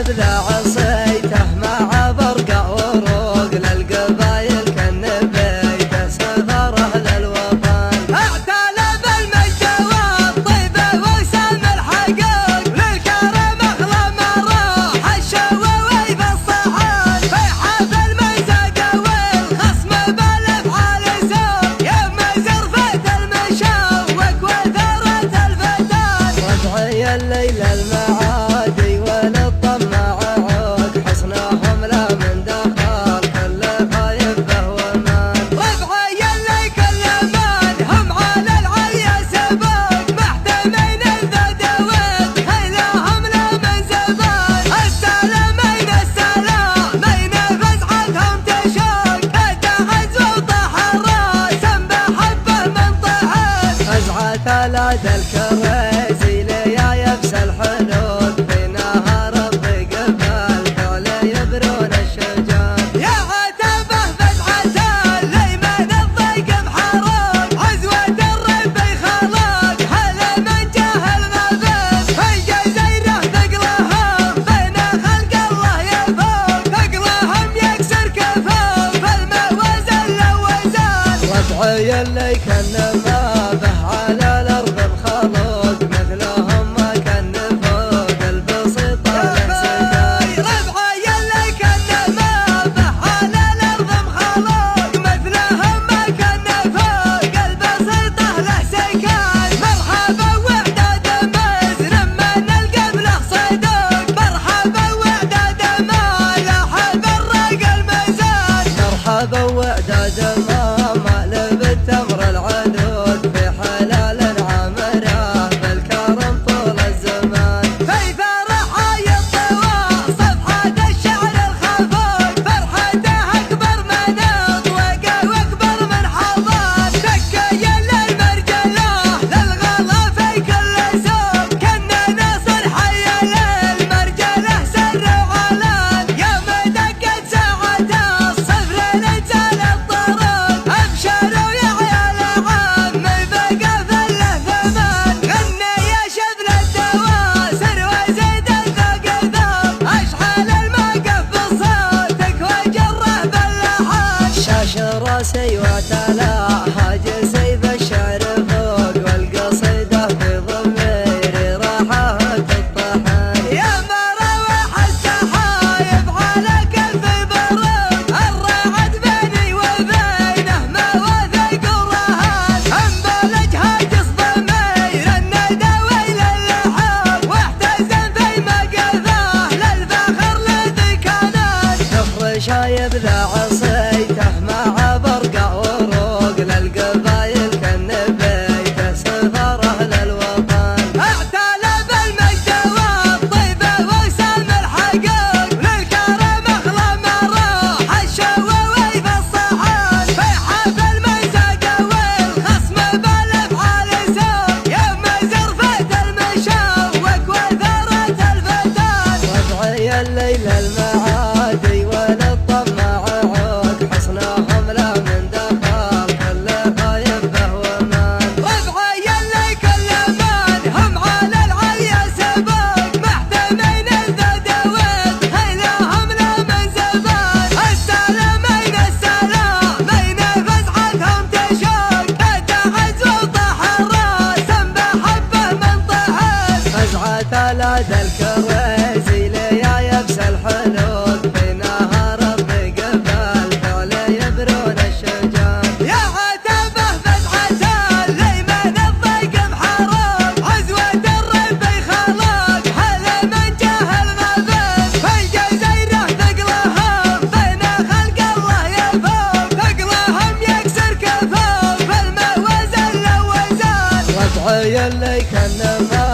يبلع عصيته مع برقع وروق للقبايل كالنبيته سفره للوطن. اعتلى بالمجد والطيبة وسام الحقوق للكرم اغلى ما راح الشواوي بالصحن. في حفل الميزاق والخصم بالافعال سوق يوم زرفة المشوق وثرة الفتان. ربعي الليل المعادي وللطماع عود حصنهم لا من دخل كل خايف فهو مان. ربعي اللي كل من هم على العليا سباق محتمين الذدوات خيلهم لا من زبان. السلامين السلامين فزعتهم تشاق اتعز وطاح الراس بحبه من طحن. فزعة لاد الكريزي ليا يبس الحنود في نهار الضيق فعل يبرون الشجان. يا عتبه فزعة الليمن الضيق محروق عزوة الرب خلاق هلا من جاهل غبان. في جزيره ثقلهم بين خلق الله يفوق ثقلهم يكسر كفوف الموازن لوزان. ربعي اللي كان ما به على الارض الخلوق مثلهم ما كان فوق البسيطة له سكان. ربعي اللي كان ما به على الارض مخلوق مثلهم ما كان فوق البسيطة له سكان. مرحبا وعداد مزن من القبله صدوق مرحبا وعداد ما لحب الراق المزان. مرحبا وعداد ما مال بالتمر العنود في حلال عامره بالكرم طول الزمان. في فرحاي الطواء صفحة الشعر الخفوق فرحته اكبر من اطلق واكبر من حضان. دكي للمرجله للغلا في كل سوق كنا نصر حي للمرجله سر وعلان. يوم دقت ساعة الصفر نزل الطرود ابشروا يا عيال عمي بقى فله ثمان. غني يا شذل الدواسر وزيد الذوق ذوق اشحال الموقف بصوتك وجره باللحان. شاش راسي وتلا هاجسي بالشعر فوق والقصيده في ضميري راحه تطحن. يا مراوح السحايب على كف بروق الرعد بيني وبينه ما وثق ورهان. هم بالجهاجس ضمير الندى ويل اللحام واحتزن في مقفاه للفخر الذي كانان. نخر شايب ذا عصيته مع برقع وروق للقبايل كالنبيته سفره للوطن. اعتلى بالمجد والطيبة وسام الحقوق للكرم اغلى ما راح الشواوي بالصحن. في حفل الميزاق والخصم بالافعال سوق يوم زرفة المشوق وثرة الفتان. ربعي الليل المعادي وللطماع عود حصنهم لا من دخل كل خايف فهو مان. ربعي اللي كل من هم على العليا سباق محتمين الذدوات خيلهم لا من زبان. السلامين السلامين فزعتهم تشاق اتعز وطاح الراس بحبه من طحن. فزعة لاد الكريزي ليا يبس الحنود في نهار الضيق فعل يبرون الشجان. يا عتبه فزعة الليمن الضيق محروق عزوة الرب خلاق هلا من جاهل غبان. في جزيره ثقلهم بين خلق الله يفوق ثقلهم يكسر كفوف الموازن لوزان. ربعي اللي كان ما